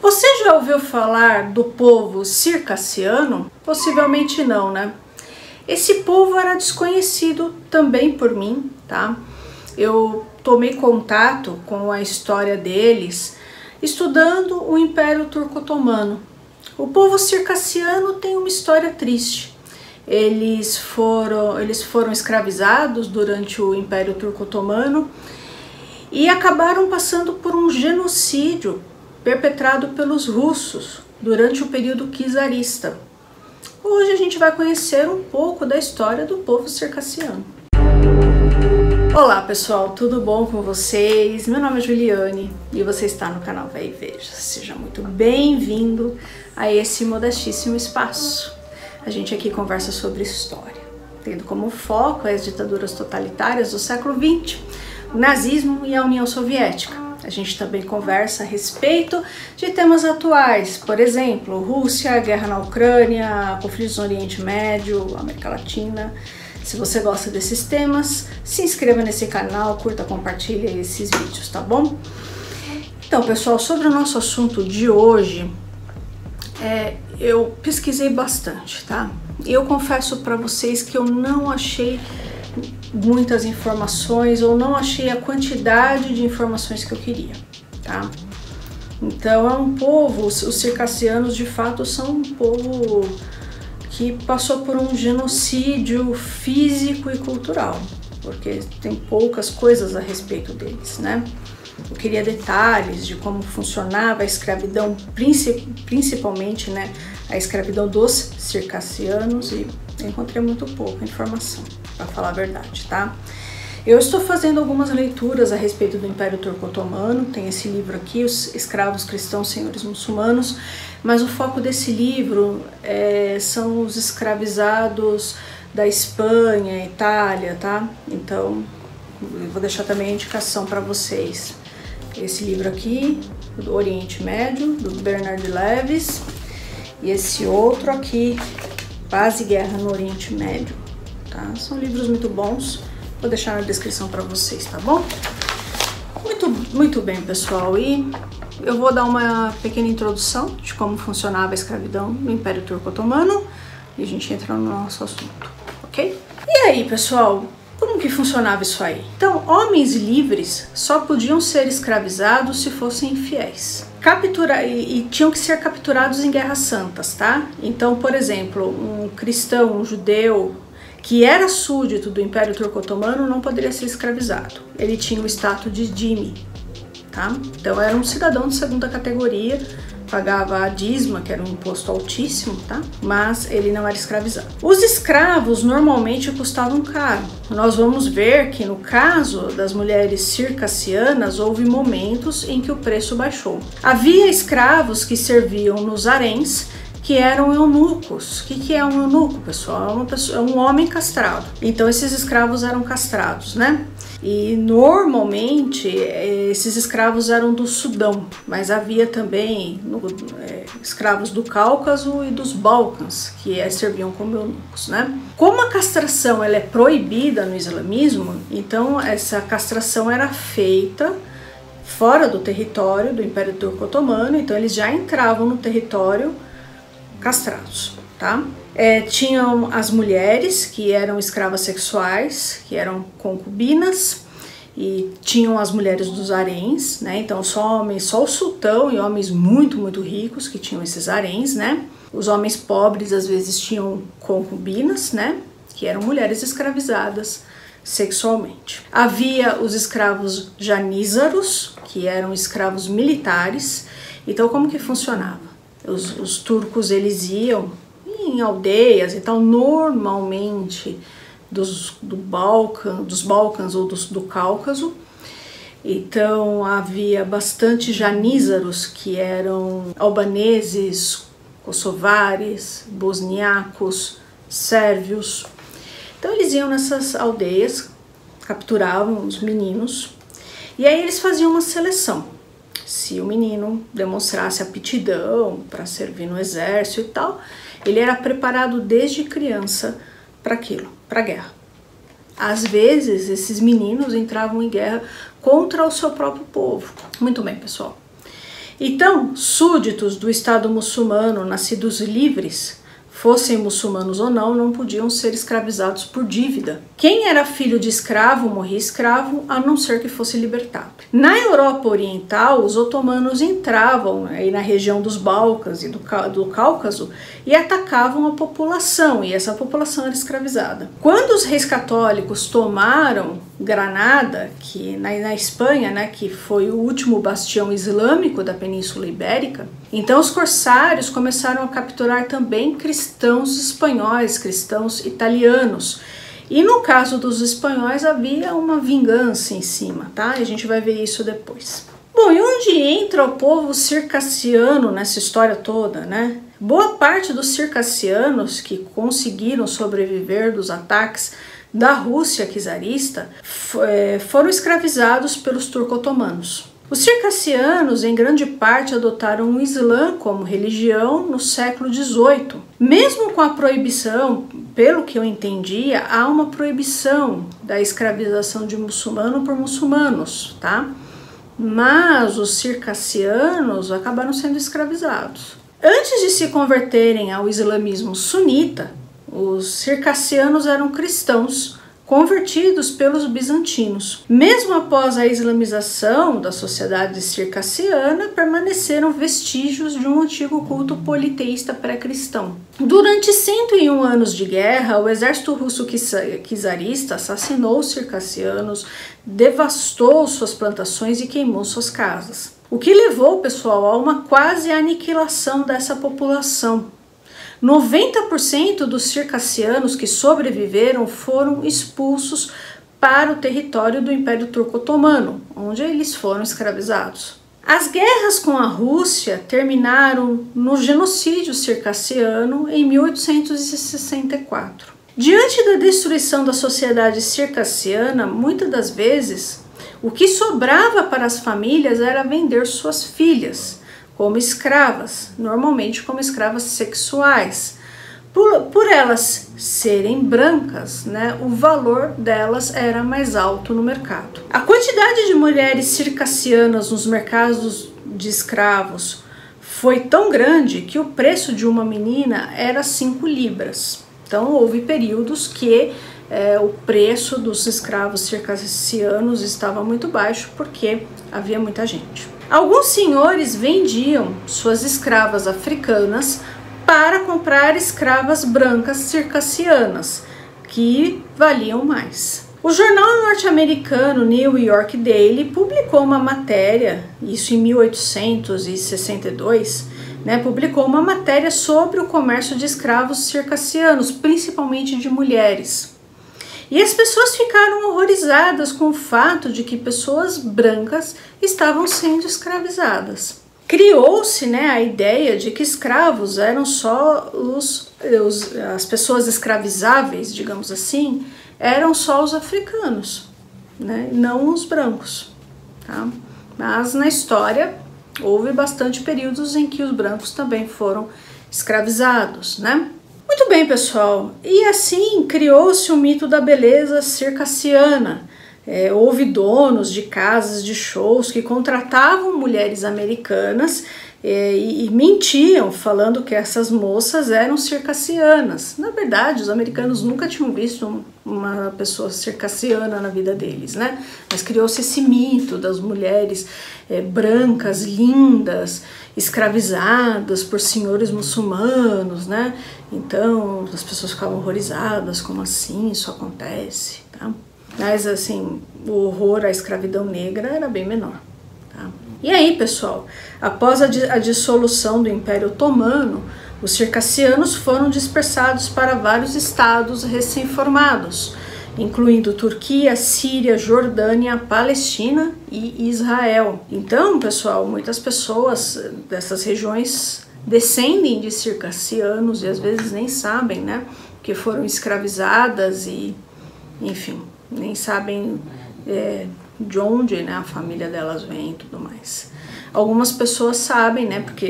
Você já ouviu falar do povo circassiano? Possivelmente não, né? Esse povo era desconhecido também por mim, tá? Eu tomei contato com a história deles estudando o Império Turco-Otomano. O povo circassiano tem uma história triste. Eles foram escravizados durante o Império Turco-Otomano e acabaram passando por um genocídio perpetrado pelos russos durante o período czarista. Hoje a gente vai conhecer um pouco da história do povo circassiano. Olá pessoal, tudo bom com vocês? Meu nome é Juliane e você está no canal Vai e Veja. Seja muito bem-vindo a esse modestíssimo espaço. A gente aqui conversa sobre história, tendo como foco as ditaduras totalitárias do século XX, o nazismo e a União Soviética. A gente também conversa a respeito de temas atuais, por exemplo, Rússia, guerra na Ucrânia, conflitos no Oriente Médio, América Latina. Se você gosta desses temas, se inscreva nesse canal, curta, compartilhe esses vídeos, tá bom? Então, pessoal, sobre o nosso assunto de hoje, eu pesquisei bastante, tá? Eu confesso para vocês que eu não achei muitas informações ou não achei a quantidade de informações que eu queria, tá? Então é um povo, os circassianos de fato são um povo que passou por um genocídio físico e cultural, porque tem poucas coisas a respeito deles, né? Eu queria detalhes de como funcionava a escravidão, principalmente, né, a escravidão dos circassianos, e encontrei muito pouca informação, para falar a verdade, tá? Eu estou fazendo algumas leituras a respeito do Império Turco-Otomano, tem esse livro aqui, Os Escravos Cristãos Senhores Muçulmanos, mas o foco desse livro são os escravizados da Espanha, Itália, tá? Então, eu vou deixar também a indicação para vocês. Esse livro aqui, do Oriente Médio, do Bernard Lewis, e esse outro aqui, Paz e Guerra no Oriente Médio, tá? São livros muito bons, vou deixar na descrição para vocês, tá bom? Muito bem, pessoal, e eu vou dar uma pequena introdução de como funcionava a escravidão no Império Turco-Otomano e a gente entra no nosso assunto, ok? E aí, pessoal, como que funcionava isso aí? Então, homens livres só podiam ser escravizados se fossem fiéis. E tinham que ser capturados em guerras santas, tá? Então, por exemplo, um cristão, um judeu que era súdito do Império Turco-Otomano não poderia ser escravizado. Ele tinha o status de dhimmi, tá? Então era um cidadão de segunda categoria, pagava a dízima, que era um imposto altíssimo, tá? Mas ele não era escravizado. Os escravos normalmente custavam caro. Nós vamos ver que no caso das mulheres circassianas houve momentos em que o preço baixou. Havia escravos que serviam nos haréns, que eram eunucos. O que é um eunuco, pessoal? É um homem castrado. Então esses escravos eram castrados, né? E normalmente esses escravos eram do Sudão, mas havia também escravos do Cáucaso e dos Balcãs, que serviam como eunucos, né? Como a castração ela é proibida no islamismo, então essa castração era feita fora do território do Império Turco-Otomano, então eles já entravam no território castrados, tá? Tinham as mulheres que eram escravas sexuais, que eram concubinas, e tinham as mulheres dos haréns, né? Então só o sultão e homens muito ricos que tinham esses haréns, né? Os homens pobres às vezes tinham concubinas, né? Que eram mulheres escravizadas sexualmente. Havia os escravos janízaros, que eram escravos militares. Então como que funcionava? Os turcos eles iam em aldeias e tal, normalmente dos Balcãs ou do Cáucaso. Então havia bastante janízaros, que eram albaneses, kosovares, bosniacos, sérvios. Então eles iam nessas aldeias, capturavam os meninos e aí eles faziam uma seleção. Se o menino demonstrasse aptidão para servir no exército e tal, ele era preparado desde criança para aquilo, para a guerra. Às vezes, esses meninos entravam em guerra contra o seu próprio povo. Muito bem, pessoal. Então, súditos do Estado muçulmano, nascidos livres, fossem muçulmanos ou não podiam ser escravizados por dívida. Quem era filho de escravo morria escravo, a não ser que fosse libertado. Na Europa Oriental, os otomanos entravam aí na região dos Balcãs e do Cáucaso e atacavam a população, e essa população era escravizada. Quando os reis católicos tomaram Granada, que na Espanha, né, que foi o último bastião islâmico da Península Ibérica, então os corsários começaram a capturar também cristãos espanhóis, cristãos italianos. E no caso dos espanhóis havia uma vingança em cima, tá? E a gente vai ver isso depois. Bom, e onde entra o povo circassiano nessa história toda, né? Boa parte dos circassianos que conseguiram sobreviver dos ataques da Rússia czarista foram escravizados pelos turco-otomanos. Os circassianos, em grande parte, adotaram o Islã como religião no século XVIII. Mesmo com a proibição, pelo que eu entendia, há uma proibição da escravização de muçulmano por muçulmanos, tá? Mas os circassianos acabaram sendo escravizados. Antes de se converterem ao islamismo sunita, os circassianos eram cristãos convertidos pelos bizantinos. Mesmo após a islamização da sociedade circassiana, permaneceram vestígios de um antigo culto politeísta pré-cristão. Durante 101 anos de guerra, o exército russo czarista assassinou os circassianos, devastou suas plantações e queimou suas casas. O que levou, pessoal, a uma quase aniquilação dessa população. 90% dos circassianos que sobreviveram foram expulsos para o território do Império Turco-Otomano, onde eles foram escravizados. As guerras com a Rússia terminaram no genocídio circassiano em 1864. Diante da destruição da sociedade circassiana, muitas das vezes, o que sobrava para as famílias era vender suas filhas como escravas, normalmente como escravas sexuais. Por elas serem brancas, né, o valor delas era mais alto no mercado. A quantidade de mulheres circassianas nos mercados de escravos foi tão grande que o preço de uma menina era 5 libras. Então houve períodos que o preço dos escravos circassianos estava muito baixo porque havia muita gente. Alguns senhores vendiam suas escravas africanas para comprar escravas brancas circassianas, que valiam mais. O jornal norte-americano New York Daily publicou uma matéria, isso em 1862, publicou uma matéria sobre o comércio de escravos circassianos, principalmente de mulheres. E as pessoas ficaram horrorizadas com o fato de que pessoas brancas estavam sendo escravizadas. Criou-se, a ideia de que escravos eram só as pessoas escravizáveis, digamos assim, eram só os africanos, não os brancos. Tá? Mas na história houve bastante períodos em que os brancos também foram escravizados, Muito bem, pessoal, e assim criou-se o mito da beleza circassiana. Houve donos de casas de shows que contratavam mulheres americanas e mentiam, falando que essas moças eram circassianas. Na verdade, os americanos nunca tinham visto uma pessoa circassiana na vida deles, Mas criou-se esse mito das mulheres brancas, lindas, escravizadas por senhores muçulmanos, Então as pessoas ficavam horrorizadas, como assim isso acontece, tá? Mas assim, o horror à escravidão negra era bem menor, tá? E aí, pessoal, após a dissolução do Império Otomano, os circassianos foram dispersados para vários estados recém-formados, incluindo Turquia, Síria, Jordânia, Palestina e Israel. Então, pessoal, muitas pessoas dessas regiões descendem de circassianos e às vezes nem sabem, que foram escravizadas e, enfim, nem sabem de onde a família delas vem e tudo mais. Algumas pessoas sabem, porque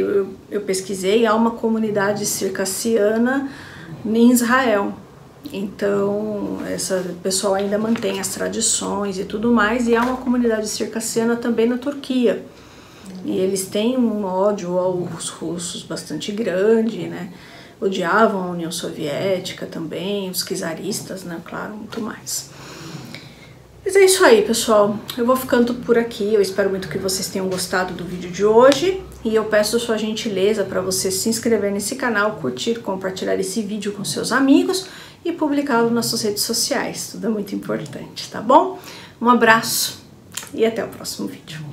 eu pesquisei, há uma comunidade circassiana em Israel. Então, essa pessoal ainda mantém as tradições e tudo mais, e há uma comunidade circassiana também na Turquia. E eles têm um ódio aos russos bastante grande, né? Odiavam a União Soviética também, os czaristas, né? Claro, muito mais. Mas é isso aí, pessoal. Eu vou ficando por aqui. Eu espero muito que vocês tenham gostado do vídeo de hoje. E eu peço a sua gentileza para você se inscrever nesse canal, curtir, compartilhar esse vídeo com seus amigos e publicá-lo nas suas redes sociais. Tudo é muito importante, tá bom? Um abraço e até o próximo vídeo.